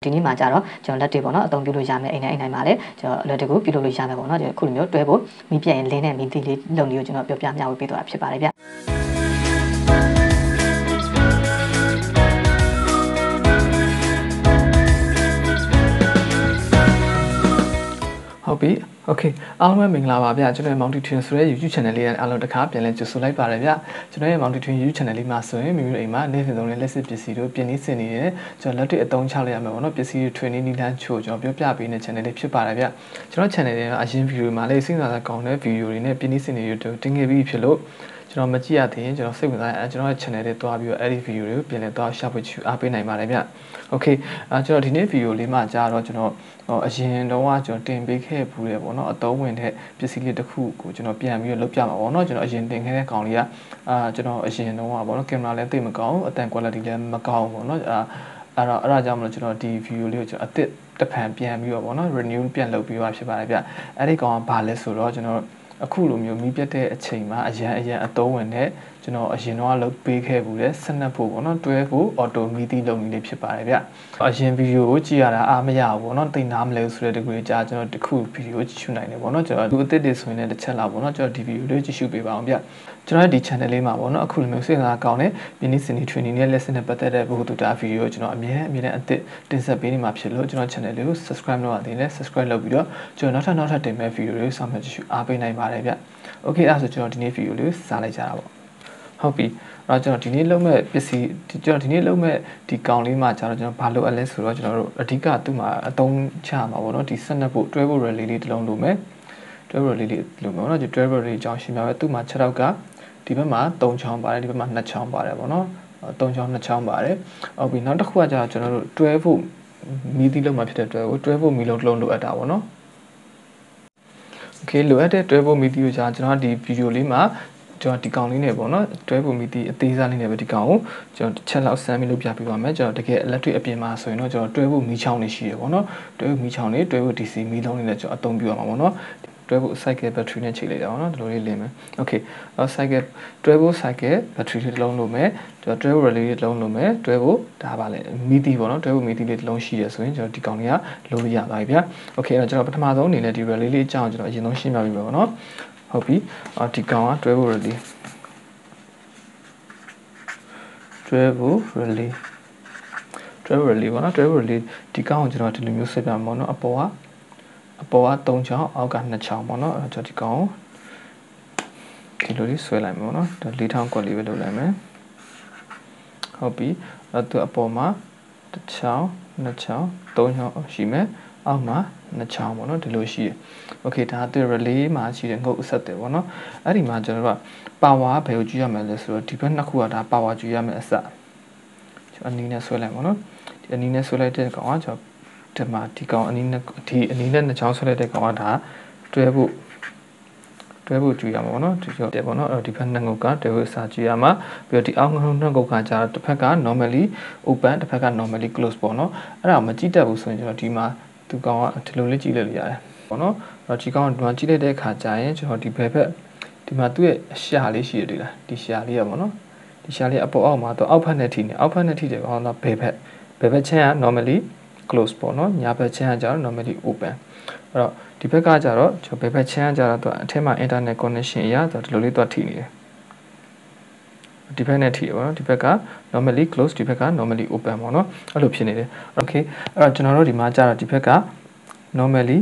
ဒီနေ့မှာကြတော့ကျွန်တော်လက်တွေပေါ့နော်အသုံးပြုလို့ရမယ်အိမ်တိုင်းမှာလည်းကျွန်တော်လက်တွေကိုပြုလုပ်လို့ရမယ်ပေါ့နော်ဒီခုလိုမျိုးတွဲဖို့မီးပြက်ရင်လင်းနဲ့မီးသီးလေးလုံလေးကိုကျွန်တော်ပြောပြမျှဝေပေးသွားတာဖြစ်ပါတယ်ဗျဟုတ်ပြီ okay အားလုံးပဲမင်္ဂလာပါဗျကျွန်တော်ရဲ့ Mountain Twin ဆိုတဲ့ YouTube channel လေးအားလုံးတစ်ခါပြန်လဲကြိုဆိုလိုက်ပါတယ်ဗျကျွန်တော်ရဲ့ Mountain Twin YouTube channel လေးမှာဆိုရင်မိမိတို့အိမ်မှာနေ့စဉ်သုံးတဲ့လက်စစ်ပစ္စည်းတို့ပြင်နေစင်နေတဲ့ကျွန်တော်လက်တွေ့အသုံးချလိုက်ရမယ်ပေါ့နော်ပစ္စည်းတွေ training နီးလမ်းချို့ကျွန်တော်ပြောပြပေးနေတဲ့ channel လေးဖြစ်ပါတယ်ဗျကျွန်တော် channel လေးကအရင် video မှာလည်းစဉ်းစားကောင်းတဲ့ video တွေနဲ့ပြင်နေစင်တွေတင်ခဲ့ပြီးဖြစ်လို့ကျွန်တော်မကြည့်ရသေးရင်ကျွန်တော်စိတ်ဝင်စားရင်ကျွန်တော်ရဲ့ channel လေးတွားပြီးတော့အဲ့ဒီ video တွေကိုပြန်လဲတွားရှာဖွေအားပေးနိုင်ပါတယ်ဗျ okay ကျွန်တော်ဒီနေ့ video လေးမှာကြာတော့ကျွန်တော်အရင်တော့ကျွန်တော်တင်ပေးခဲ့ဘူးတယ်ပေါ့နော်အသုံးဝင်တဲ့ပစ္စည်းလေးတစ်ခုကိုကျွန်တော်ပြန်ပြီးတော့လုပ်ပြမှာပေါ့နော်ကျွန်တော်အရင်တင်ခဲ့တဲ့ကောင်လေးကကျွန်တော်အရင်တော့ပေါ့နော်ကင်မရာလည်းသိမကောင်းအတန် quality လည်းမကောင်းပေါ့နော်အဲ့ဒါကြောင့်မလို့ကျွန်တော်ဒီ video လေးကိုကျွန်တော်အသစ်တစ်ဖန်ပြန်ပြီးတော့ပေါ့နော် renew ပြန်လုပ်ပြီးတော့ဖြစ်ပါတယ်ဗျအဲ့ဒီကောင်ကဘာလဲဆိုတော့ကျွန်တော်အခုလိုမျိုးမီးပြတ်တဲ့အချိန်မှာအရန်အသုံးဝင်တဲ့ကျွန်တော်အရင်တော့လုပ်ပေးခဲ့ဘူးတဲ့ဆက်နပ်ဖို့ပေါ့နော်တွဲဖို့ auto မီးသီးလုပ်နေလေးဖြစ်ပါတယ်ဗျအရင် video ကိုကြည့်ရတာအားမရဘူးပေါ့နော်သိနားမလဲဆိုတဲ့တကူကြာကျွန်တော်တခု video ကိုကြည့်ရှုနိုင်တယ်ပေါ့နော်ကျွန်တော်လူအသစ်တွေဆိုရင်လည်းတစ်ချက်လောက်ပေါ့နော်ကျွန်တော်ဒီ video လေးကြည့်ရှုပေးပါအောင်ဗျကျွန်တော်ဒီ channel လေးမှာပေါ့နော်အခုလိုမျိုးစိတ်စားကောင်းတဲ့မြင်းစင်ဒီ training နဲ့ lesson နဲ့ပတ်သက်တဲ့ဘုဟုတုတ video ကိုကျွန်တော်အမြဲတမ်းအသစ်တင်ဆက်ပေးနေမှာဖြစ်လို့ကျွန်တော် channel လေးကို subscribe လုပ်ရသေးတယ် subscribe လုပ်ပြီးတော့ကျွန်တော်နောက်ထပ်တင်မဲ့ video တွေကိုဆောင်ရွက်ကြည့်ရှုအားပေးနိုင်ပါတယ်ဗျ okay အဲ့ဒါဆိုကျွန်တော်ဒီနေ့ video လေးကိုစားလိုက်ကြတာပေါ့ဟုတ်ပြီအဲ့တော့ကျွန်တော်ဒီနေ့လုပ်မဲ့ပစ္စည်းကျွန်တော်ဒီနေ့လုပ်မဲ့ဒီကောင်လေးမှာကျတော့ကျွန်တော်ဘာလုပ်အပ်လဲဆိုတော့ကျွန်တော်တို့အဓိကသူ့မှာအသုံးချမှာပေါ့နော်ဒီဆက်နပ်ဖို့တွဲဖို့ relay လေးတစ်လုံးလုပ်မယ်တွဲဖို့ relay လေးလုပ်မယ်ပေါ့နော်ဒီတွဲဖို့ relay အကြောင်းရှင်းပြမယ်သူ့မှာ6ထောက်ကဒီဘက်မှာ3ချောင်းပါတယ်ဒီဘက်မှာ2ချောင်းပါတယ်ပေါ့နော်3ချောင်း2ချောင်းပါတယ်ဟုတ်ပြီနောက်တစ်ခုကကျတော့ကျွန်တော်တို့တွဲဖို့မီးသီးလုံးမှာဖြစ်တဲ့တွဲဖို့မီးလုံးတစ်လုံးလိုအပ်တာပေါ့နော် okay လိုအပ်တဲ့တွဲဖို့မီးသီးကိုကျွန်တော်ဒီ video လေးမှာကျွန်တော်ဒီကောင်လေးနဲ့ပေါ့နော်တွဲဖို့မီးသီးအသေးစားလေးနဲ့ပဲဒီကောင်ကိုကျွန်တော်တစ်ချက်လောက်ဆန်းပြီးလုပ်ပြပေးပါမယ်ကျွန်တော်တကယ် electric အပြင်မှာဆိုရင်တော့ကျွန်တော်တွဲဖို့မီးချောင်းလေးရှိရပေါ့နော်တွဲဖို့မီးချောင်းလေးတွဲဖို့ DC မီးလုံးလေးနဲ့ကျွန်တော်အသုံးပြုရမှာပေါ့နော်တွဲဖို့ cycle battery နဲ့ချိန်လိုက်တာပေါ့နော်ဒီလိုလေးလင်းမယ် okay cycle တွဲဖို့ cycle battery လေးတစ်လုံးလိုမယ်ကျွန်တော်တွဲဖို့ relay လေးတစ်လုံးလိုမယ်တွဲဖို့ဒါပါလေမီးသီးပေါ့နော်တွဲဖို့မီးသီးလေးတစ်လုံးရှိရဆိုရင်ကျွန်တော်ဒီကောင်လေးကလိုလို့ရသွားပြီဗျာ okay အဲ့တော့ကျွန်တော်ပထမဆုံးအနေနဲ့ဒီ relay လေးအကြောင်းကျွန်တော်အရင်ဆုံးရှင်းပြပေးမယ်ပေါ့နော်ဟုတ်ပြီဒီကောင်ကတွဲဖို့ relay တွဲဖို့ relay ပေါ့နော်တွဲဖို့ relay ဒီကောင်ကိုကျွန်တော်ဒီလိုမျိုးဆက်ပြမှာပေါ့နော်အပေါ်က3ချောင်းအောက်က2ချောင်းပေါ့နော်ကျွန်တော်ဒီကောင်ဒီလိုလေးဆွဲလိုက်မယ်ပေါ့နော်ဒါ4000ကွက်လေးပဲလုပ်လိုက်မယ်ဟုတ်ပြီသူအပေါ်မှာ1ချောင်း2ချောင်း3ချောင်းရှိမယ်အောက်မှာ2ချောင်းပေါ့နော်ဒီလိုရှိရ okay ဒါသူ relay မှာရှိတဲ့ငုတ်အဆက်တယ်ပေါ့နော်အဲ့ဒီမှာကျွန်တော်တို့က power ဘယ်ကိုကြည့်ရမလဲဆိုတော့ဒီဘက်နှစ်ခုကဒါ power ကြည့်ရမယ်အစကျွန်တော်အနည်းနဲ့ဆွဲလိုက်ပေါ့နော်ဒီအနည်းနဲ့ဆွဲလိုက်တဲ့ကောင်ကကျွန်တော်ဒီမှာဒီကောင်အနည်းနဲ့2ချောင်းဆွဲလိုက်တဲ့ကောင်ကဒါတွဲဖို့ကြည့်ရမှာပေါ့နော်ဒီတယ်ပေါ့နော်အဲ့ဒီဘက်နှစ်ငုတ်ကတွဲဖို့စာကြည့်ရမှာပြီးတော့ဒီအောက်နှစ်ငုတ်ကကျတော့တစ်ဖက်က normally open တစ်ဖက်က normally close ပေါ့နော်အဲ့ဒါမကြည့်တတ်ဘူးဆိုရင်ကျွန်တော်ဒီမှာသူကောင်ကဒီလိုလေးကြည့်လိုက်လို့ရတယ်ပေါ့နော်အဲ့တော့ဒီကောင်ကဒီမှာကြည့်လိုက်တဲ့အခါကျရင်ကျွန်တော်ဒီဘက်ဒီမှာသူ့ရဲ့အရှာလေးရှိရတယ်လားဒီရှာလေးရပေါ့နော်ဒီရှာလေးအပေါ်အောက်မှာတော့အောက်ဖက်နဲ့ထိနေအောက်ဖက်နဲ့ထိတယ်ကောင်တော့ဘယ်ဘက်ချမ်းက normally close ပေါ့နော်ညာဘက်ချမ်းကကျတော့ normally open အဲ့တော့ဒီဘက်ကကျတော့ကျွန်တော်ဘယ်ဘက်ချမ်းကကျတော့အထက်မှာ internet connection အရာဆိုတော့ဒီလိုလေးတော့ထိနေတယ်ဒီဘက်နဲ့ထိရပါတော့ဒီဘက်က normally close ဒီဘက်က normally open ပေါ့နော်အဲ့လိုဖြစ်နေတယ် okay အဲ့တော့ကျွန်တော်တို့ဒီမှာကျတော့ဒီဘက်က normally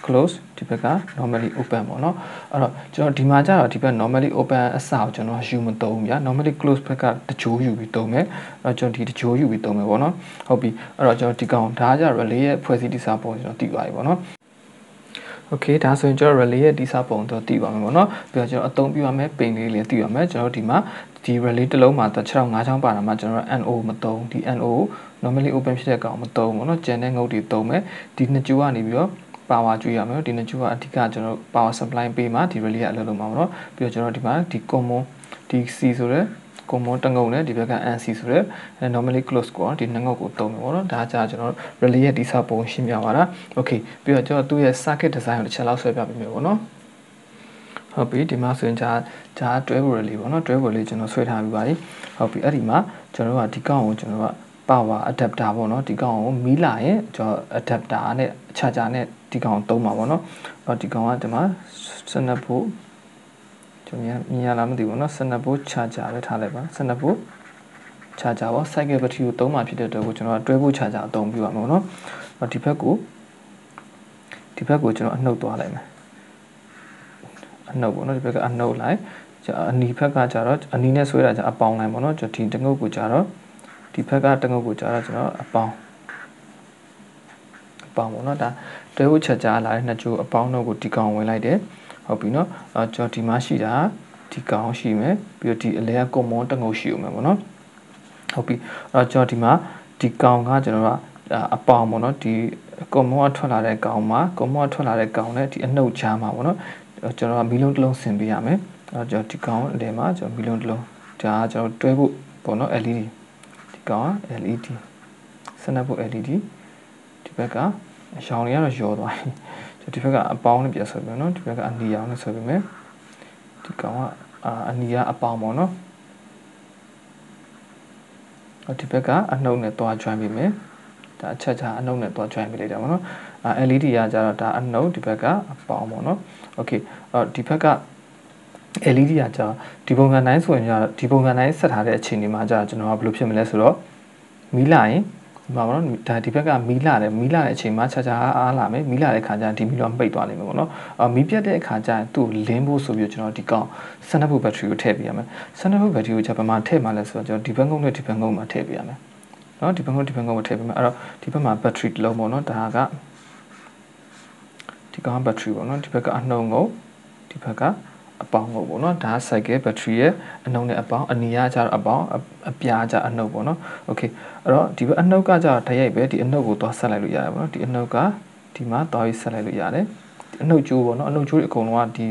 close ဒီဘက်က normally open ပေါ့နော်အဲ့တော့ကျွန်တော်ဒီမှာကျတော့ဒီဘက် normally open အစကိုကျွန်တော်ယူမသုံးဘူးဗျာ normally close ဘက်ကတကြိုးယူပြီးသုံးမယ်အဲ့တော့ကျွန်တော်ဒီတကြိုးယူပြီးသုံးမယ်ပေါ့နော်ဟုတ်ပြီအဲ့တော့ကျွန်တော်ဒီကောင်ဒါကကျတော့ relay ရဲ့ဖွဲ့စည်းတည်ဆောက်ပုံကျွန်တော်သိသွားပြီပေါ့နော်okay ဒါဆိုရင်ကျွန်တော် relay ရဲ့တိစပုံတော့တည်ပါမယ်ပေါ့နော်ပြီးတော့ကျွန်တော်အသုံးပြုရမယ်ပိန်လေးလည်းတည်ရမယ်ကျွန်တော်ဒီမှာဒီ relay တစ်လုံးမှာတော့6ထောင်5ချောင်းပါတာမှာကျွန်တော် NO မသုံးဒီ NO normally open ဖြစ်တဲ့ကောင်မသုံးပေါ့နော်ကျန်တဲ့ငုတ်တွေသုံးမယ်ဒီနှစ်ကြိုးကနေပြီးတော့ power ကျွေးရမယ်ဒီနှစ်ကြိုးကအဓိကကျွန်တော် power supply ပေးမှာဒီ relay ကအလုပ်လုပ်မှာပေါ့နော်ပြီးတော့ကျွန်တော်ဒီမှာဒီ common DC ဆိုတဲ့ common တငုံနဲ့ဒီဘက်က NC ဆိုတဲ့ normally close ကိုဒီနှစ်ငုတ်ကိုသုံးမယ်ပေါ့နော်ဒါကြကျွန်တော် relay ရဲ့တိစပုံရှင်းပြပါတာ okay ပြီးတော့ကျွန်တော်သူ့ရဲ့ circuit design ကိုတစ်ချက်လောက်ဆွဲပြပေးမယ်ပေါ့နော်ဟုတ်ပြီဒီမှာဆိုရင်ဂျာတွဲဖို့ relay ပေါ့နော်တွဲဖို့လေးကျွန်တော်ဆွဲထားပြီးပါပြီဟုတ်ပြီအဲ့ဒီမှာကျွန်တော်တို့ကဒီကောင်ကိုကျွန်တော်က power adapter ပေါ့နော်ဒီကောင်ကိုမီးလာရင်ကျွန်တော် adapter နဲ့ charger နဲ့ဒီကောင်သုံးပါပေါ့နော်ဒီကောင်ကဒီမှာ12 volt ကျွန်တော်မြင်ရလားမသိဘူးเนาะ12 volt charger ပဲထားလိုက်ပါ12 volt charger ပေါ့ cycle battery ကိုသုံးမှာဖြစ်တဲ့အတွက်ကိုကျွန်တော်တွဲဖို့ charger အသုံးပြုရမှာပေါ့เนาะဒီဘက်ကိုကျွန်တော်အနှုတ်သွားလိုက်မယ်အနှုတ်ပေါ့เนาะဒီဘက်ကအနှုတ်လိုက်အနီဘက်ကကျတော့အနီနဲ့ဆွဲတာကျအပေါင်းလိုက်ပေါ့เนาะဒီတငုတ်ကိုကျတော့ဒီဘက်ကတငုတ်ကိုကျတော့ကျွန်တော်အပေါင်းပေါ့เนาะဒါတွဲဖို့ charger လာတဲ့နှစ်ချိုးအပေါင်းတော့ကိုဒီကောင်ဝင်လိုက်တယ်ဟုတ်ပြီเนาะကျွန်တော်ဒီမှာရှိတာဒီကောင်ရှိမယ်ပြီးတော့ဒီအလဲကကွန်မွန်တငုတ်ရှိဦးမယ်ပေါ့เนาะဟုတ်ပြီကျွန်တော်ဒီမှာဒီကောင်ကကျွန်တော်ကအပေါင်းပေါ့เนาะဒီကွန်မွန်ကထွက်လာတဲ့ကောင်မှာကွန်မွန်ကထွက်လာတဲ့ကောင်နဲ့ဒီအနှုတ်ချားမှာပေါ့เนาะကျွန်တော်ကမီလုံးတစ်လုံးဆင်ပေးရမယ်ကျွန်တော်ဒီကောင်အလဲမှာကျွန်တော်မီလုံးတစ်လုံးဒါကကျွန်တော်တွဲဖို့ပေါ့เนาะ LED ဒီကောင်က LED 12 volt LED ဒီဘက်ကအရောင်တွေကတော့ရောသွားပြီဒီဘက်ကအပေါင်းနဲ့ပြဆွဲမယ်เนาะဒီဘက်ကအနီရောင်နဲ့ဆွဲပေးမယ်ဒီကောင်ကအနီကအပေါင်းပေါ့เนาะဒီဘက်ကအနှုတ်နဲ့တွား join ပေးမယ်ဒါအချက်ချာအနှုတ်နဲ့တွား join ပေးလိုက်တာပေါ့နော်LED ကကြတော့ဒါအနှုတ်ဒီဘက်ကအပေါင်းပေါ့နော်โอเคဒီဘက်က LED ကကြဒီပုံစံတိုင်းဆိုရင်ကြဒီပုံစံတိုင်းဆက်ထားတဲ့အခြေအနေမှာကြကျွန်တော်ကဘယ်လိုဖြစ်မလဲဆိုတော့မီးလာရင်ဒီမှာပေါ့နော်ဒါဒီဘက်ကမီးလာတယ်မီးလာတဲ့အချိန်မှာခြားခြားအားလာမယ်မီးလာတဲ့ခါကျရင်ဒီမီးလုံးပိတ်သွားလိမ့်မယ်ပေါ့နော်မီးပြတ်တဲ့အခါကျရင်သူ့လင်းဖို့ဆိုပြီးကျွန်တော်ဒီကောင်12 volt battery ကိုထည့်ပေးရမယ်12 volt battery ကိုချက်ပမာထည့်မှလဲဆိုတော့ကျွန်တော်ဒီဘက်ကုန်းနဲ့ဒီဘက်ကုန်းမှာထည့်ပေးရမယ်နော်ဒီဘက်ကုန်းကိုထည့်ပေးမယ်အဲ့တော့ဒီဘက်မှာ battery တစ်လုံးပေါ့နော်ဒါကဒီကောင် battery ပေါ့နော်ဒီဘက်ကအနှုံငုံဒီဘက်ကအပေါင်းငုံပေါ့နော်ဒါ cycle battery ရဲ့အနှုံနဲ့အပေါင်းအနီးကျတော့အပေါင်းအပြားကျအနှုံပေါ့နော်โอเคအဲ့တော့ဒီဘက်အနှုတ်ကကျတော့ဓာတ်ရိုက်ပဲဒီအနှုတ်ကိုသွားဆက်လိုက်လို့ရတယ်ပေါ့နော်ဒီအနှုတ်ကဒီမှာသွားပြီးဆက်လိုက်လို့ရတယ်အနှုတ်ကျိုးပေါ့နော်အနှုတ်ကျိုးတွေအကုန်လုံးကဒ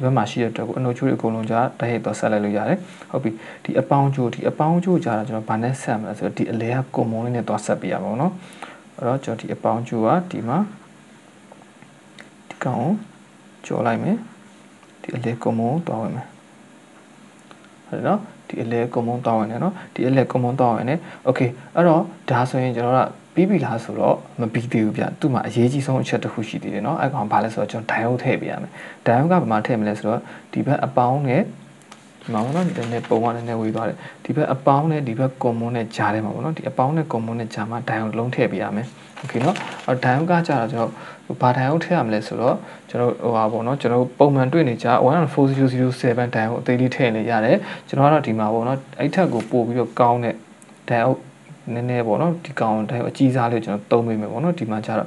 ီဘက်မှာရှိတဲ့အတွက်ကိုအနှုတ်ကျိုးတွေအကုန်လုံးကြာဓာတ်ရိုက်သွားဆက်လိုက်လို့ရတယ်ဟုတ်ပြီဒီအပေါင်းကျိုးကြာတာကျွန်တော်ဗာနဲ့ဆက်မှာဆိုတော့ဒီအလဲကကွန်မွန်လေးနဲ့သွားဆက်ပြရမှာပေါ့နော်အဲ့တော့ကျွန်တော်ဒီအပေါင်းကျိုးကဒီမှာဒီကောင်ကြော်လိုက်မယ်ဒီအလဲကွန်မွန်သွားဝင်မယ်ဟုတ်နော်ဒီအလဲကွန်မွန်သွားဝင်တယ်နော်ဒီအလဲကွန်မွန်သွားဝင်တယ်โอเคအဲ့တော့ဒါဆိုရင်ကျွန်တော်ကပြီးပြီလားဆိုတော့မပြီးသေးဘူးဗျသူ့မှာအရေးကြီးဆုံးအချက်တစ်ခုရှိသေးတယ်เนาะအဲ့ကောင်ဘာလဲဆိုတော့ကျွန်တော်ဒိုင်ယိုထည့်ပေးရမယ်ဒိုင်ယိုကဘာမှထည့်မလဲဆိုတော့ဒီဘက်အပေါင်းနဲ့ဒီမှာပေါ့နော်နည်းနည်းပုံကနည်းနည်းဝေးသွားတယ်ဒီဘက်အပေါင်းနဲ့ဒီဘက်ကွန်မွန်နဲ့ကြားထဲမှာပေါ့နော်ဒီအပေါင်းနဲ့ကွန်မွန်နဲ့ကြားမှာဒိုင်ယိုလုံးထည့်ပေးရမယ်โอเคเนาะအဲ့ဒိုင်ယိုကကြာတော့ကျွန်တော်ဘာဒိုင်ယိုထည့်ရမလဲဆိုတော့ကျွန်တော်ဟိုဟာပေါ့နော်ကျွန်တော်ပုံမှန်တွေ့နေကြ14007ဒိုင်ယိုအသေးလေးထည့်နေရတယ်ကျွန်တော်ကတော့ဒီမှာပေါ့နော်အဲ့ထက်ကိုပို့ပြီးတော့ကောင်းတဲ့ဒိုင်ယိုနည်းနည်းပေါ့နော်ဒီကောင်ဒိုင်ယိုအကြီးစားလေးကိုကျွန်တော်သုံးပေးမယ်ပေါ့နော်ဒီမှာကျတော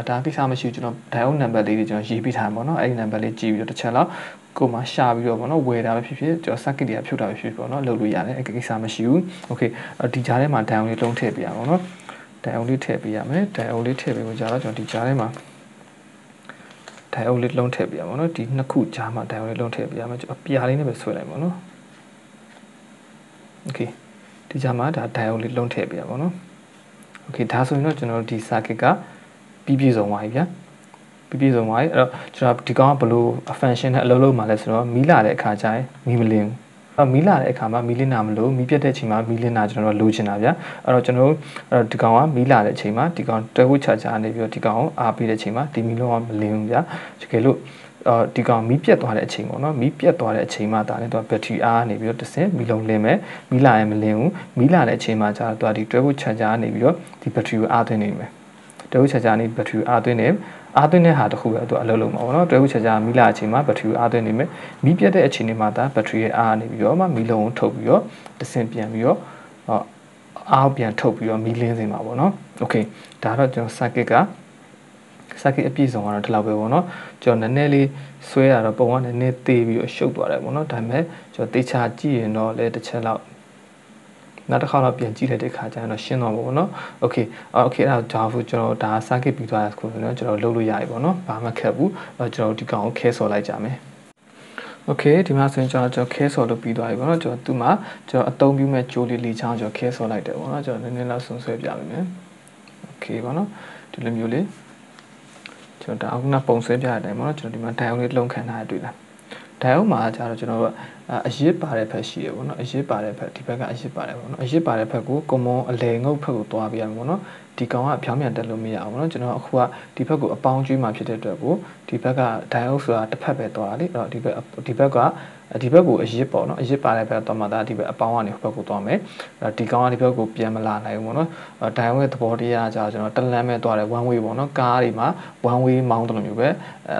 ့ဒါကိစ္စမရှိဘူးကျွန်တော်ဒိုင်ယိုနံပါတ်လေးတွေကျွန်တော်ရေးပေးထားမှာပေါ့နော်အဲ့ဒီနံပါတ်လေးကြည့်ပြီးတော့တစ်ချက်လောက်ကိုမှရှာပြီးတော့ပေါ့နော်ဝယ်တာပဲဖြစ်ဖြစ်ကျွန်တော် circuit တွေကဖြုတ်တာပဲဖြစ်ဖြစ်ပေါ့နော်လုပ်လို့ရတယ်အဲ့ကိစ္စမရှိဘူးโอเคဒီကြားထဲမှာဒိုင်ယိုလေးလုံးထည့်ပေးရအောင်နော်ဒိုင်ယိုလေးထည့်ပေးရမယ်ဒိုင်ယိုလေးထည့်ပေးလို့ကြာတော့ကျွန်တော်ဒီကြားထဲမှာဒိုင်ယိုလေးလုံးထည့်ပေးရမှာနော်ဒီနှစ်ခုကြားမှာဒိုင်ယိုလေးလုံးထည့်ပေးရမယ်ကျွန်တော်ပြားလေးနဲ့ပဲဆွဲလိုက်ပါနော်โอเคဒီကြမှာဒါဒိုင်ယိုလေးလုံးထည့်ပေးရပါတော့โอเคဒါဆိုရင်တော့ကျွန်တော်တို့ဒီ circuit ကပြည့်စုံသွားပြီဗျာပြည့်စုံသွားပြီအဲ့တော့ကျွန်တော်ဒီကောင်ကဘယ်လို function နဲ့အလုပ်လုပ်မှာလဲဆိုတော့မီးလာတဲ့အခါကျရင်မီးမလင်းဘူးအဲ့မီးလာတဲ့အခါမှာမီးလင်းတာမလို့မီးပြတ်တဲ့အချိန်မှာမီးလင်းတာကျွန်တော်တို့လိုချင်တာဗျာအဲ့တော့ကျွန်တော်တို့ဒီကောင်ကမီးလာတဲ့အချိန်မှာဒီကောင်တွဲဖို့ချာချာနေပြီးတော့ဒီကောင်ကိုအားပေးတဲ့အချိန်မှာဒီမီးလုံးကမလင်းဘူးဗျာတကယ်လို့ဒီကောင်မီးပြတ်သွားတဲ့အချိန်ပေါ့နော်မီးပြတ်သွားတဲ့အချိန်မှာဒါလည်းသူကဘက်ထရီအားနေပြီးတော့တစ်ဆင့်မီးလုံးလင်းမယ်မီးလာရင်မလင်းဘူးမီးလာတဲ့အချိန်မှာကျတော့သူကဒီတွဲဖို့ချာချာနေပြီးတော့ဒီဘက်ထရီကိုအားသွင်းနေမယ်တွဲဖို့ချာချာနေဘက်ထရီကိုအားသွင်းတဲ့ဟာတခုပဲသူအလုပ်လုပ်မှာပေါ့နော်တွဲဖို့ချာချာမီးလာအချိန်မှာဘက်ထရီကိုအားသွင်းနေမယ်မီးပြတ်တဲ့အချိန်တွေမှာဒါဘက်ထရီရဲ့အားနေပြီးတော့မှမီးလုံးကိုထုတ်ပြီးတော့တစ်ဆင့်ပြန်ပြီးတော့အားပြန်ထုတ်ပြီးတော့မီးလင်းစေမှာပေါ့နော်โอเคဒါတော့ကျွန်တော် circuit အပြည့်စုံကတော့ဒီလောက်ပဲပေါ့နော်ကျွန်တော်နည်းနည်းလေးဆွဲရတော့ပုံကနည်းနည်းသေးပြီးတော့ရှုပ်သွားတယ်ပေါ့နော်ဒါပေမဲ့ကျွန်တော်တေချာကြည့်ရင်တော့လည်းတစ်ချက်လောက်နောက်တစ်ခါတော့ပြန်ကြည့်လိုက်တဲ့ခါကျရင်တော့ရှင်းသွားပါပေါ့နော်โอเคအဲ့ဒါဒါဆိုကျွန်တော်ဒါ circuit ပြီးသွားတာဆိုတော့ကျွန်တော်လုပ်လို့ရပြီပေါ့နော်ဘာမှခက်ဘူးကျွန်တော်ဒီကောင်ကိုခဲဆော်လိုက်ကြမယ်โอเคဒီမှာဆိုရင်ကျွန်တော်ခဲဆော်လို့ပြီးသွားပြီပေါ့နော်ကျွန်တော်သူ့မှာကျွန်တော်အသုံးပြုမဲ့ကြိုးလေးလေးချောင်းကျွန်တော်ခဲဆော်လိုက်တယ်ပေါ့နော်ကျွန်တော်နည်းနည်းလောက်ဆွဆွဲပြပေးမယ်โอเคပေါ့နော်ဒီလိုမျိုးလေးကျွန်တော်ဒါအခုနပုံဆွဲပြတဲ့အတိုင်းပေါ့နော်ကျွန်တော်ဒီမှာဒိုင်ယိုလေးလုံးခံထားတွေ့လားဒ diode မှာကျတော့ကျွန်တော်တို့အရစ်ပါတဲ့ဖက်ရှိရပေါ့နော်အရစ်ပါတဲ့ဖက်ဒီဘက်ကအရစ်ပါတယ်ပေါ့နော်အရစ်ပါတဲ့ဖက်ကို common အလဲငုတ်ဖက်ကိုသွားပြရမယ်ပေါ့နော်ဒီကောင်ကဖြောင်းပြန်တက်လို့မရအောင်ပေါ့နော်ကျွန်တော်အခုကဒီဘက်ကိုအပေါင်းကျွေးမှာဖြစ်တဲ့အတွက်ကိုဒီဘက်က diode ဆိုတာတစ်ဖက်ပဲသွားတာလေအဲ့တော့ဒီဘက်ကိုအရစ်ပေါ့နော်အရစ်ပါတဲ့ဘက်သွားမှဒါဒီဘက်အပေါင်းကနေဟိုဘက်ကိုသွားမယ်အဲ့ဒီကောင်ကဒီဘက်ကိုပြန်မလာနိုင်ဘူးပေါ့နော်diode ရဲ့သဘောတရားကကျွန်တော်တလမ်းပဲသွားတယ် one way ပေါ့နော်ကားတွေမှာ one way မောင်းတယ်လို့မျိုးပဲ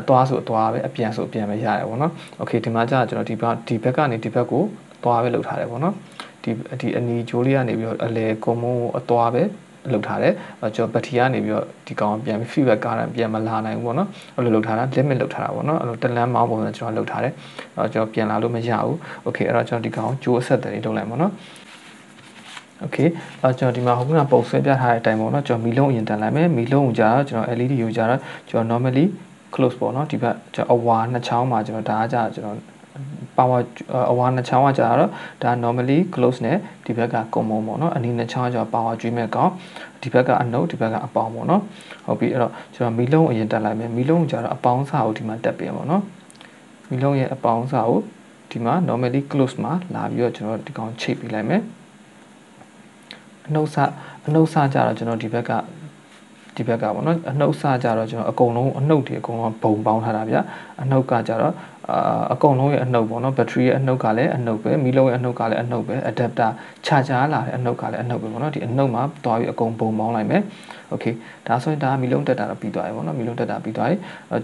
အသွားဆိုအသွားပဲအပြန်ဆိုအပြန်ပဲရတယ်ပေါ့နော် okay ဒီမှာကျကျွန်တော်ဒီဘက်ကနေဒီဘက်ကိုသွားပဲလောက်ထားတယ်ပေါ့နော်ဒီအနီဂျိုးလေးကနေပြီးတော့အလဲကွန်မုံကိုအသွားပဲလောက်ထားတယ်ကျွန်တော်ဘက်ထရီကနေပြီးတော့ဒီကောင်ပြန်ပြီး feedback ကားတယ်ပြန်မလာနိုင်ဘူးပေါ့နော်အဲ့လိုလောက်ထားတာ limit လောက်ထားတာပေါ့နော်အဲ့လိုတလမ်းမောင်းပုံစံကျွန်တော်လောက်ထားတယ်ကျွန်တော်ပြန်လာလို့မရဘူး okay အဲ့တော့ကျွန်တော်ဒီကောင်ဂျိုးအဆက်တွေလုပ်လိုက်ပါတော့ okay ကျွန်တော်ဒီမှာဟိုကပုံဆွဲပြထားတဲ့အတိုင်းပေါ့နော်ကျွန်တော်မီလုံးအရင်တန်လိုက်မယ်မီလုံးကိုကြာတော့ကျွန်တော် LED ကိုကြာတော့ကျွန်တော် normally close ပေါ့နော်ဒီဘက်ကျွန်တော်အဝါနှစ်ချောင်းမှာကျွန်တော်ဒါကကြာကျွန်တော် power အဝါနှစ်ချောင်းကကြာတော့ဒါ normally close နဲ့ဒီဘက်က common ပေါ့နော်အနီးနှစ်ချောင်းကကြာ power ကျွေးမဲ့ကောင်ဒီဘက်ကအနှုတ်ဒီဘက်ကအပေါင်းပေါ့နော်ဟုတ်ပြီအဲ့တော့ကျွန်တော်မီလုံးအရင်တက်လိုက်မယ်မီလုံးကိုကြာတော့အပေါင်းစာကိုဒီမှာတက်ပြင်ပေါ့နော်မီလုံးရဲ့အပေါင်းစာကိုဒီမှာ normally close မှာလာပြီးတော့ကျွန်တော်ဒီကောင်ချိတ်ပေးလိုက်မယ်အနှုတ်စာကြတော့ကျွန်တော်ဒီဘက်ကပေါ့နော်အနှုတ်စာကြတော့ကျွန်တော်အကုန်လုံးအနှုတ်တွေအကုန်လုံးဘုံပေါင်းထားတာဗျအနှုတ်ကကြတော့အကုန်လုံးရဲ့အနှုတ်ပေါ့နော်ဘက်ထရီရဲ့အနှုတ်ကလည်းအနှုတ်ပဲမီလုံးရဲ့အနှုတ်ကလည်းအနှုတ်ပဲ adapter ချာလာတဲ့အနှုတ်ကလည်းအနှုတ်ပဲပေါ့နော်ဒီအနှုတ်မှာသွားပြီးအကုန်ဘုံပေါင်းလိုက်မယ် okay ဒါဆိုရင်ဒါမီလုံးတက်တာတော့ပြီးသွားပြီပေါ့နော်မီလုံးတက်တာပြီးသွားပြီ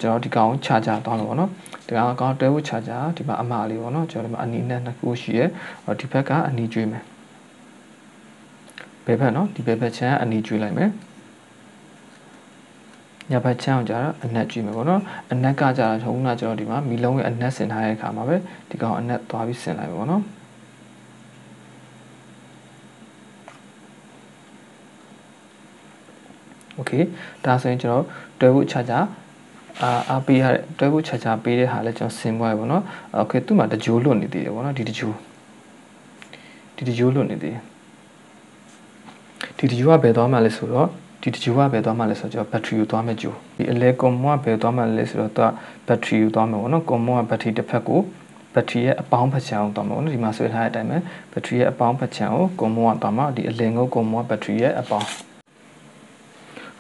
ကျွန်တော်ဒီကောင်ချာသွားမယ်ပေါ့နော်ဒီကောင်တွဲဖို့ချာဒီမှာအမှားလေးပေါ့နော်ကျွန်တော်ဒီမှာအနီးနဲ့နှစ်ခုရှိရဲဒီဘက်ကအနီးကျွေးမယ်ဘယ်ဘက်နော်ဒီဘက်ချမ်းအနီးကျွေးလိုက်မယ်ညဘက်ချမ်းအောင်ကြတော့အနက်ကျွေးမယ်ပေါ့နော်အနက်ကကြတော့ခုနကကျွန်တော်ဒီမှာမီလုံးရဲ့အနက်ဆင်ထားတဲ့အခါမှာပဲဒီကောင်အနက်သွားပြီးဆင်လိုက်မယ်ပေါ့နော်โอเคဒါဆိုရင်ကျွန်တော်တွဲဖို့ချာအားပေးရတဲ့တွဲဖို့ချာပေးတဲ့ဟာလဲကျွန်တော်ဆင်ပွားရပေါ့နော်โอเคသူ့မှာတကြိုးလွတ်နေသေးတယ်ပေါ့နော်ဒီတကြိုးလွတ်နေသေးတယ်ဒီတကြိုးကဘယ်သွားမှလဲဆိုတော့ဒီတကြိုးကဘယ်သွားမှလဲဆိုတော့ဘက်ထရီကိုသွားမယ်ကြိုးဒီအလဲကွန်မွန်ကဘယ်သွားမှလဲဆိုတော့သူကဘက်ထရီကိုသွားမယ်ပေါ့နော်ကွန်မွန်ကဘက်ထရီတစ်ဖက်ကိုဘက်ထရီရဲ့အပေါင်းဖက်ချံအောင်သွားမယ်ပေါ့နော်ဒီမှာဆွဲထားတဲ့အတိုင်းပဲဘက်ထရီရဲ့အပေါင်းဖက်ချံကိုကွန်မွန်ကသွားမှာဒီအလဲငုတ်ကွန်မွန်ကဘက်ထရီရဲ့အပေါင်း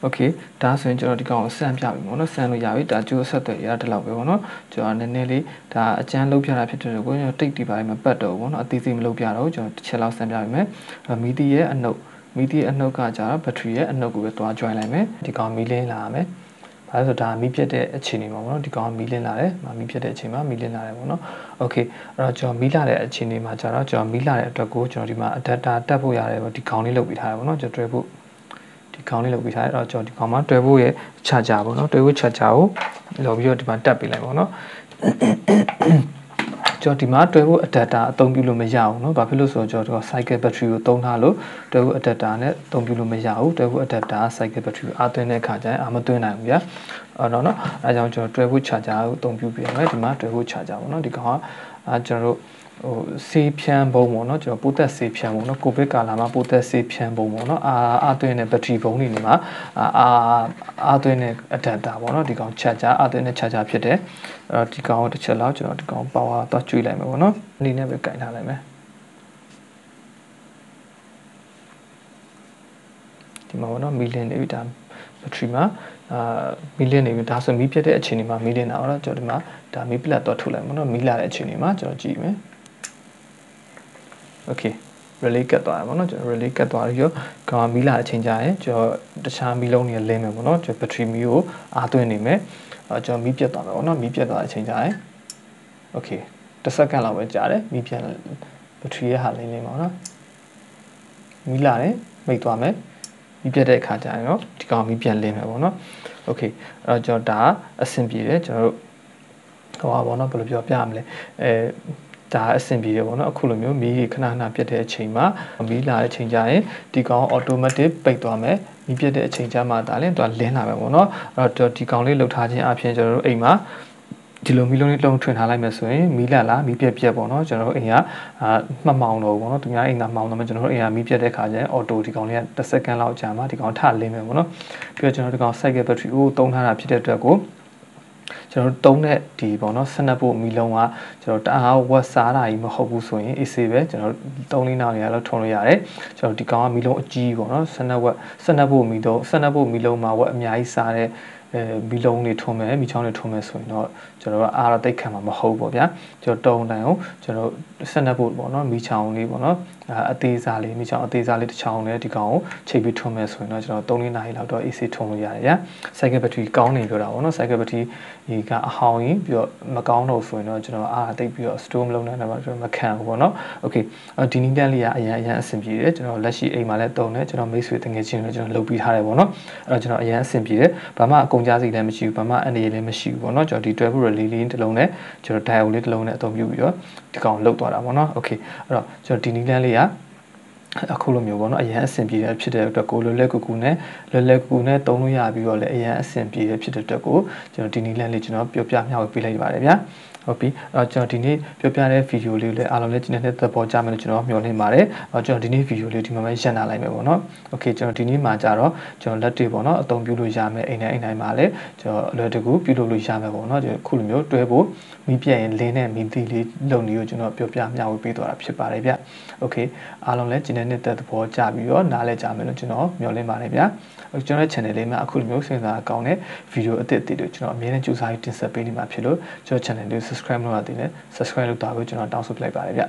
โอเคဒါဆိုရင်ကျွန်တော်ဒီကောင်ကိုဆန်ပြပြီပေါ့နော်ဆန်လို့ရပြီဒါကျိုးဆက်သွယ်ရတဲ့လောက်ပဲပေါ့နော်ကျွန်တော်နည်းနည်းလေးဒါအကျန်းလုပ်ပြတာဖြစ်တဲ့ကိုကျွန်တော်တိတ်တီပါမပတ်တော့ဘူးပေါ့နော်အသေးစိတ်မလုပ်ပြတော့ကျွန်တော်တစ်ချက်လောက်ဆန်ပြပြီမယ်မီတီရဲ့အနှုတ်ကကြာတော့ဘက်ထရီရဲ့အနှုတ်ကိုပဲသွား join လိုက်မယ်ဒီကောင်မီလင်းလာရမယ်ဘာလို့ဆိုဒါမီးပြတ်တဲ့အခြေအနေမှာပေါ့နော်ဒီကောင်မီးလင်းလာတယ်မီးပြတ်တဲ့အချိန်မှာမီးလင်းလာတယ်ပေါ့နော်โอเคအဲ့တော့ကျွန်တော်မီးလာတဲ့အခြေအနေမှာကြာတော့ကျွန်တော်မီးလာတဲ့အတွက်ကိုကျွန်တော်ဒီမှာ adapter တက်ဖို့ရတယ်ပေါ့ဒီကောင်လေးလုပ်ပြီးထားတယ်ပေါ့နော်ကျွန်တော်တွဲဖို့ဒီကောင်လေးလုပ်ပြီးထားတယ်အဲ့တော့ကျွန်တော်ဒီကောင်မှာတွဲဖို့ရဲ့ချာဂျာပေါ့နော်တွဲဖို့ချာဂျာကိုလုပ်ပြီးတော့ဒီမှာတက်ပေးလိုက်ပေါ့နော်ကျွန်တော်ဒီမှာတွဲဖို့ adapter အသုံးပြုလို့မရအောင်เนาะဘာဖြစ်လို့ဆိုတော့ကျွန်တော် cycle battery ကိုသုံးထားလို့တွဲဖို့ adapter နဲ့အသုံးပြုလို့မရဘူးတွဲဖို့ adapter cycle battery ကိုအားသွင်းတဲ့အခါကျရင်အားမသွင်းနိုင်ဘူးဗျာเนาะအဲကြောင့်ကျွန်တော်တွဲဖို့ charger ကိုအသုံးပြုပေးရမယ်ဒီမှာတွဲဖို့ charger ပေါ့เนาะဒီကောင်ကကျွန်တော်တို့ဆေးဖြန်းပုံပေါ့เนาะကျွန်တော်ပိုးသက်ဆေးဖြန်းပုံเนาะကိုဗစ်ကာလမှာပိုးသက်ဆေးဖြန်းပုံပေါ့เนาะအားသွင်းတဲ့ battery ပုံတွေနေမှာအားသွင်းတဲ့ adapter ပေါ့เนาะဒီကောင် charger အားသွင်းတဲ့ charger ဖြစ်တယ်ဒီကောင်ကိုတစ်ချက်လောက်ကျွန်တော်ဒီကောင် power တော့ကျွေးလိုက်မယ်ပေါ့เนาะအနေနဲ့ပဲကင်ထားလိုက်မယ်ဒီမှာပေါ့เนาะမီလင်းနေပြီဒါ battery မှာမီလင်းနေပြီဒါဆိုမီးပြတ်တဲ့အချိန်ဒီမှာမီးလင်းတာတော့ကျွန်တော်ဒီမှာဒါမီးပလက်တော့ထုတ်လိုက်ပေါ့เนาะမီးလာတဲ့အချိန်ဒီမှာကျွန်တော်ကြည့်မယ်okay relay ကတ်သွားတယ်ပေါ့နော်ကျွန်တော် relay ကတ်သွားပြီးတော့ကောင်မီးလာအချိန်ကြာရင်ကျွန်တော်တခြားမီးလုံးတွေလင်းမယ်ပေါ့နော်ကျွန်တော် battery မီးကိုအားသွင်းနေမယ်ကျွန်တော်မီးပြတ်သွားမယ်ပေါ့နော်မီးပြတ်သွားတဲ့အချိန်ကြာရင် okay တစ်စက္ကန့်လောက်ပဲကြာတယ်မီးပြန် battery ရဲ့ဟာလင်းပါနော်မီးလာတယ်မိတ်သွားမယ်မီးပြတ်တဲ့အခါကြာရင်တော့ဒီကောင်မီးပြန်လင်းမယ်ပေါ့နော် okay အဲ့တော့ကျွန်တော်ဒါအဆင်ပြေတယ်ကျွန်တော်တို့ဟောပါပေါ့နော်ဘယ်လိုပြောပြရမလဲဒါအဆင်ပြေတယ်ပေါ့နော်အခုလိုမျိုးမီးခဏပြတ်တဲ့အချိန်မှာမီးလာတဲ့အချိန်ကျရင်ဒီကောင် automatic ပိတ်သွားမယ်မီးပြတ်တဲ့အချိန်ကျမှဒါလည်းသူကလင်းလာမယ်ပေါ့နော်အဲ့တော့ဒီကောင်လေးလှုပ်ထားခြင်းအပြင်ကျွန်တော်တို့အိမ်မှာဒီလိုမီးလုံးလေးလုံးထွင်ထားလိုက်မယ်ဆိုရင်မီးလာမီးပြက်ပေါ့နော်ကျွန်တော်တို့အိမ်ကမှတ်မောင်းတော့ပေါ့နော်သူများအိမ်ကမှောင်းတော့ကျွန်တော်တို့အိမ်ကမီးပြက်တဲ့ခါကျရင် auto ဒီကောင်လေးကတစ်စက္ကန့်လောက်ကြာမှဒီကောင်ထလင်းမယ်ပေါ့နော်ပြီးတော့ကျွန်တော်ဒီကောင် cycle battery ကိုသုံးထားတာဖြစ်တဲ့အတွက်ကို ကျွန်တော်တုံးတဲ့ဒီပေါ့နော်12ဖို့မီလုံးကကျွန်တော်တအားဝက်စားတာကြီးမဟုတ်ဘူးဆိုရင် AC ပဲကျွန်တော်3လေးနောက်နေရာလောက်ထုံလို့ရတယ်ကျွန်တော်ဒီကောင်ကမီလုံးအကြီးပေါ့နော်12ဖို့မီလုံးမှာဝက်အများကြီးစားတဲ့မီလုံးတွေထုံမယ်မီချောင်းတွေထုံမယ်ဆိုရင်တော့ကျွန်တော်ကအားတော့တိတ်ခံမှာမဟုတ်ပေါ့ဗျာကျွန်တော်တုံးတိုင်းကိုကျွန်တော်12ဖို့ပေါ့နော်မီချောင်းလေးပေါ့နော်အသေးစားလေးမီချောင်းအသေးစားလေးတစ်ချောင်းနဲ့ဒီကောင်ကိုချိန်ပြီးထုံမယ်ဆိုရင်တော့ကျွန်တော်3လေးနာရီလောက်တော့ AC ထုံလို့ရတယ်ဗျာ cycle battery ကောင်းနေပြောတာပေါ့နော် cycle battery ဒီကအဟောင်းရင်ပြီးတော့မကောင်းတော့ဆိုရင်တော့ကျွန်တော်အားတိတ်ပြီးတော့ store မလုပ်နိုင်တော့ကျွန်တော်မခံဘူးပေါ့နော် okay ဒီနည်းတန်းလေးကအရင်အဆင်ပြေတယ်ကျွန်တော်လက်ရှိအိမ်မှာလည်းတုံးတယ်ကျွန်တော်မိတ်ဆွေတငယ်ချင်းတွေကျွန်တော်လုပ်ပြီးထားတယ်ပေါ့နော်အဲ့တော့ကျွန်တော်အရင်အဆင်ပြေတယ်ဘာမှအကုန်ကြစိတ်လည်းမရှိဘူးဘာမှအနေလည်းမရှိဘူးပေါ့နော်ကျွန်တော်ဒီ12 relay လေးတစ်လုံးနဲ့ကျွန်တော် diode လေးတစ်လုံးနဲ့အသုံးပြုပြီးတော့ဒီကောင်လုတ်သွားတာပေါ့နော် okay အဲ့တော့ကျွန်တော်ဒီနည်းတန်းလေးကအခုလိုမျိုးပေါ့နော်အရင်အဆင်ပြေတဲ့ဖြစ်တဲ့အတွက်ကိုလွယ်လွယ်ကူကူနဲ့သုံးလို့ရပြီးတော့လည်းအရင်အဆင်ပြေတဲ့ဖြစ်တဲ့အတွက်ကိုကျွန်တော်ဒီနည်းလမ်းလေးကျွန်တော်ပြောပြမျှဝေပေးလိုက်ပါတယ်ဗျာဟုတ်ပြီကျွန်တော်ဒီနေ့ပြောပြတဲ့ဗီဒီယိုလေးကိုလည်းအားလုံးလည်းကျင်းတဲ့သဘောကျမယ်လို့ကျွန်တော်မျှော်လင့်ပါတယ်ကျွန်တော်ဒီနေ့ဗီဒီယိုလေးဒီမှာပဲရှင်းထားလိုက်မယ်ပေါ့နော်โอเคကျွန်တော်ဒီနေ့မှာကြတော့ကျွန်တော်လက်တွေပေါ့နော်အသုံးပြုလို့ရမယ်အိမ်တိုင်းမှာလည်းကျွန်တော်အလွယ်တကူပြုလုပ်လို့ရမယ်ပေါ့နော်ခုလိုမျိုးတွဲဖို့မီးပြတ်ရင်လင်းနဲ့မီးသီးလေးလုံနေကိုကျွန်တော်ပြောပြမျှဝေပေးသွားတာဖြစ်ပါတယ်ဗျโอเคအားလုံးလည်းကျင်းတဲ့သဘောကျပြီးတော့နားလဲကြမယ်လို့ကျွန်တော်မျှော်လင့်ပါတယ်ဗျာကျွန်တော်ရဲ့ channel လေးမှာအခုလိုမျိုးစဉ်းစားအကောင်းတဲ့ဗီဒီယိုအသစ်တွေကျွန်တော်အမြဲတမ်းကြိုးစားပြီးတင်ဆက်ပေးနေမှာဖြစ်လို့ကျွန်တော် channel လေး subscribe လုပ်ရသေးတယ် subscribe လုပ်တာကိုကျွန်တော်တောင်းဆိုလိုက်ပါတယ်ဗျ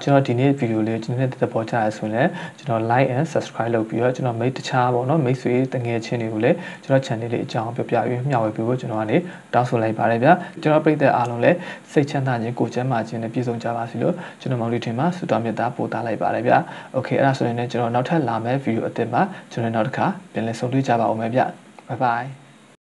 ကျွန်တော်ဒီနေ့ဗီဒီယိုလေးကျွန်တော်တဲ့ပေါ်ကြရဆိုရင်လည်းကျွန်တော် like and subscribe လုပ်ပြီးတော့ကျွန်တော်မိတ်တခြားပေါ့နော်မိတ်ဆွေတငယ်ချင်းတွေကိုလည်းကျွန်တော် channel လေးအကြောင်းပြောပြပြီးမျှဝေပေးဖို့ကျွန်တော်ကနေတောင်းဆိုလိုက်ပါတယ်ဗျကျွန်တော်ပရိသတ်အားလုံးလည်းစိတ်ချမ်းသာခြင်းကိုယ်ကျန်းမာခြင်းနဲ့ပြည့်စုံကြပါစေလို့ကျွန်တော်မောင်လေးထင်မှာဆုတောင်းမေတ္တာပို့သလိုက်ပါတယ်ဗျโอเคအဲ့ဒါဆိုရင်လည်းကျွန်တော်နောက်ထပ်လာမယ့်ဗီဒီယိုအသစ်မှာကျွန်တော်နောက်တစ်ခါပြန်လည်ဆုံတွေ့ကြပါဦးမယ်ဗျbye bye